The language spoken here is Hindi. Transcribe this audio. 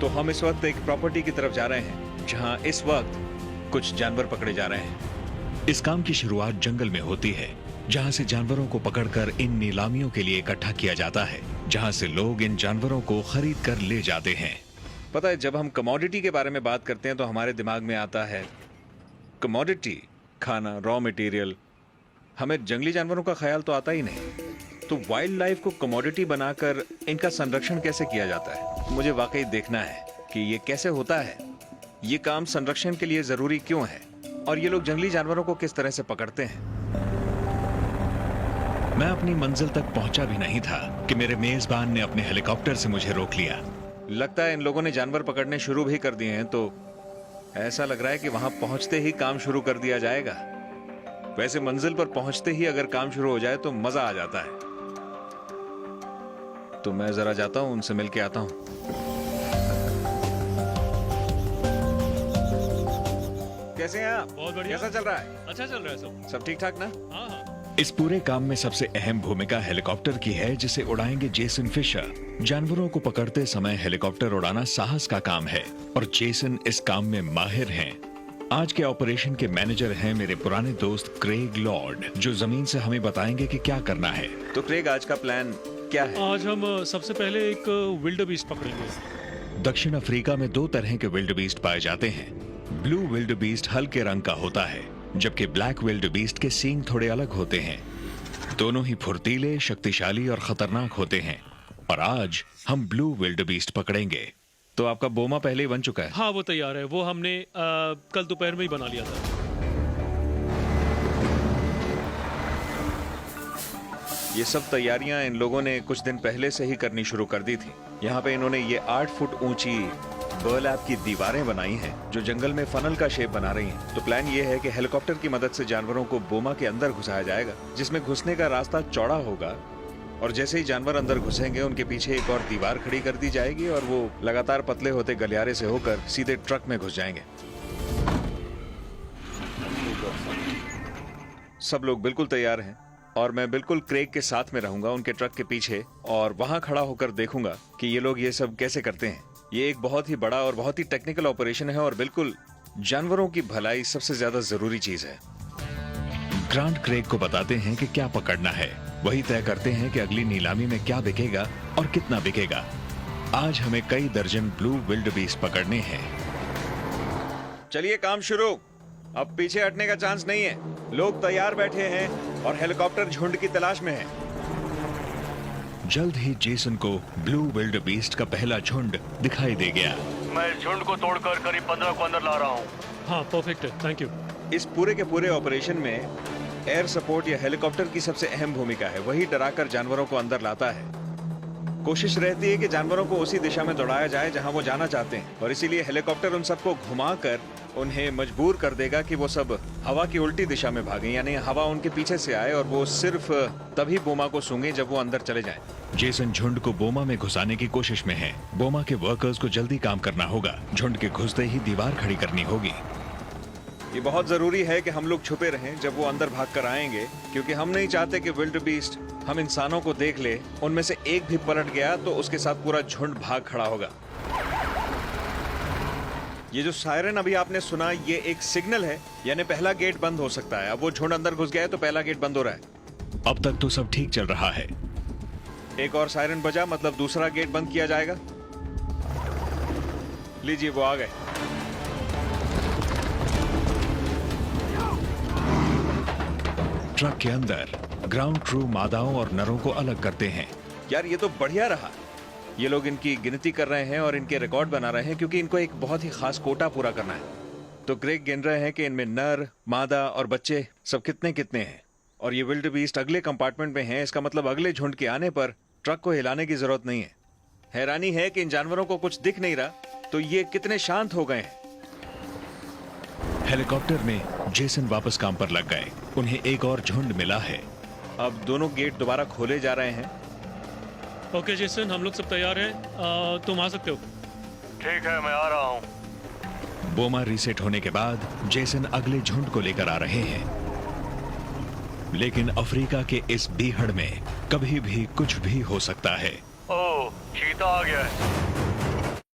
तो हम इस वक्त एक प्रॉपर्टी की तरफ जा रहे हैं जहां इस वक्त कुछ जानवर पकड़े जा रहे हैं। इस काम की शुरुआत जंगल में होती है, जहां से जानवरों को पकड़कर इन नीलामियों के लिए इकट्ठा किया जाता है, जहां से लोग इन जानवरों को खरीद कर ले जाते हैं। पता है, जब हम कमोडिटी के बारे में बात करते हैं तो हमारे दिमाग में आता है कमोडिटी, खाना, रॉ मटेरियल। हमें जंगली जानवरों का ख्याल तो आता ही नहीं। तो वाइल्ड लाइफ को कमोडिटी बनाकर इनका संरक्षण कैसे किया जाता है, मुझे वाकई देखना है कि ये कैसे होता है। ये काम संरक्षण के लिए जरूरी क्यों है और ये लोग जंगली जानवरों को किस तरह से पकड़ते हैं। मैं अपनी मंजिल तक पहुंचा भी नहीं था कि मेरे मेजबान ने अपने हेलीकॉप्टर से मुझे रोक लिया। लगता है इन लोगों ने जानवर पकड़ने शुरू भी कर दिए हैं, तो ऐसा लग रहा है कि वहां पहुंचते ही काम शुरू कर दिया जाएगा। वैसे मंजिल पर पहुंचते ही अगर काम शुरू हो जाए तो मजा आ जाता है। तो मैं जरा जाता हूं, उनसे मिलके आता हूं। कैसे हैं आप? बहुत बढ़िया। कैसा चल रहा है? अच्छा चल रहा है सब ठीक ठाक ना? हाँ हाँ। इस पूरे काम में सबसे अहम भूमिका हेलीकॉप्टर की है, जिसे उड़ाएंगे जेसन फिशर। जानवरों को पकड़ते समय हेलीकॉप्टर उड़ाना साहस का काम है और जेसन इस काम में माहिर हैं। आज के ऑपरेशन के मैनेजर हैं मेरे पुराने दोस्त क्रेग लॉर्ड, जो जमीन से हमें बताएंगे कि क्या करना है। तो क्रेग, आज का प्लान क्या है? आज हम सबसे पहले एक विल्ड बीस्ट पकड़ेंगे। दक्षिण अफ्रीका में 2 तरह के विल्ड बीस्ट पाए जाते हैं। ब्लू विल्ड बीस्ट हल्के रंग का होता है, जबकि ब्लैक विल्ड बीस्ट के सींग थोड़े अलग होते हैं। दोनों ही फुर्तीले, शक्तिशाली और खतरनाक होते हैं। और आज हम ब्लू विल्ड बीस्ट पकड़ेंगे। तो आपका बोमा पहले ही बन चुका है? हाँ, वो तैयार है। वो हमने कल दोपहर में ही बना लिया था। ये सब तैयारियां इन लोगों ने कुछ दिन पहले से ही करनी शुरू कर दी थी। यहाँ पे इन्होंने ये 8 फुट ऊंची बर्लैप की दीवारें बनाई हैं, जो जंगल में फनल का शेप बना रही हैं। तो प्लान ये है कि हेलीकॉप्टर की मदद से जानवरों को बोमा के अंदर घुसाया जाएगा, जिसमें घुसने का रास्ता चौड़ा होगा। और जैसे ही जानवर अंदर घुसेंगे, उनके पीछे एक और दीवार खड़ी कर दी जाएगी और वो लगातार पतले होते गलियारे से होकर सीधे ट्रक में घुस जाएंगे। सब लोग बिल्कुल तैयार हैं और मैं बिल्कुल क्रेग के साथ में रहूंगा, उनके ट्रक के पीछे, और वहां खड़ा होकर देखूंगा कि ये लोग ये सब कैसे करते हैं। ये एक बहुत ही बड़ा और बहुत ही टेक्निकल ऑपरेशन है और बिल्कुल जानवरों की भलाई सबसे ज्यादा जरूरी चीज है। ग्रांट क्रेग को बताते हैं कि क्या पकड़ना है, वही तय करते हैं कि अगली नीलामी में क्या बिकेगा और कितना बिकेगा। आज हमें कई दर्जन ब्लू विल्ड बीस्ट पकड़ने हैं। चलिए, काम शुरू। अब पीछे हटने का चांस नहीं है। लोग तैयार बैठे हैं और हेलीकॉप्टर झुंड की तलाश में है। जल्द ही जेसन को ब्लू विल्ड बीस्ट का पहला झुंड दिखाई दे गया। मैं इस झुंड को तोड़कर करीब 15 को अंदर ला रहा हूँ। हाँ, परफेक्ट है, थैंक यू। इस पूरे के पूरे ऑपरेशन में एयर सपोर्ट या हेलीकॉप्टर की सबसे अहम भूमिका है। वही डराकर जानवरों को अंदर लाता है। कोशिश रहती है कि जानवरों को उसी दिशा में दौड़ाया जाए जहां वो जाना चाहते हैं, और इसीलिए हेलीकॉप्टर उन सबको घुमाकर उन्हें मजबूर कर देगा कि वो सब हवा की उल्टी दिशा में भागें, यानी हवा उनके पीछे से आए और वो सिर्फ तभी बोमा को सूंघें जब वो अंदर चले जाएं। जेसन झुंड को बोमा में घुसाने की कोशिश में है। बोमा के वर्कर्स को जल्दी काम करना होगा। झुंड के घुसते ही दीवार खड़ी करनी होगी। ये बहुत जरूरी है कि हम लोग छुपे रहें जब वो अंदर भाग कर आएंगे, क्योंकि हम नहीं चाहते कि विल्ड बीस्ट हम इंसानों को देख ले, उनमें से एक भी पलट गया तो उसके साथ पूरा झुंड भाग खड़ा होगा। ये जो सायरन अभी आपने सुना, ये एक सिग्नल है, यानी पहला गेट बंद हो सकता है। अब वो झुंड अंदर घुस गया है तो पहला गेट बंद हो रहा है। अब तक तो सब ठीक चल रहा है। एक और सायरन बजा, मतलब दूसरा गेट बंद किया जाएगा। लीजिए, वो आ गए। ट्रक के अंदर ग्राउंड क्रू मादाओं और नरों को अलग करते हैं। यार, ये तो बढ़िया रहा। ये लोग इनकी गिनती कर रहे हैं और इनके रिकॉर्ड बना रहे हैं, क्योंकि इनको एक बहुत ही खास कोटा पूरा करना है। तो क्रेग गिन रहे हैं कि इनमें नर, मादा और बच्चे सब कितने कितने हैं। और ये विल्ड बीस्ट अगले कंपार्टमेंट में हैं। इसका मतलब अगले झुंड के आने पर ट्रक को हिलाने की जरूरत नहीं है। हैरानी है कि इन जानवरों को कुछ दिख नहीं रहा, तो ये कितने शांत हो गए हैं। हेलीकॉप्टर में जेसन वापस काम पर लग गए। उन्हें एक और झुंड मिला है। अब दोनों गेट दोबारा खोले जा रहे हैं। ओके जेसन, हम लोग सब तैयार हैं। तुम आ सकते हो। ठीक है, मैं आ रहा हूँ। बोमा रीसेट होने के बाद जेसन अगले झुंड को लेकर आ रहे हैं। लेकिन अफ्रीका के इस बीहड़ में कभी भी कुछ भी हो सकता है। ओह, चीता आ गया है।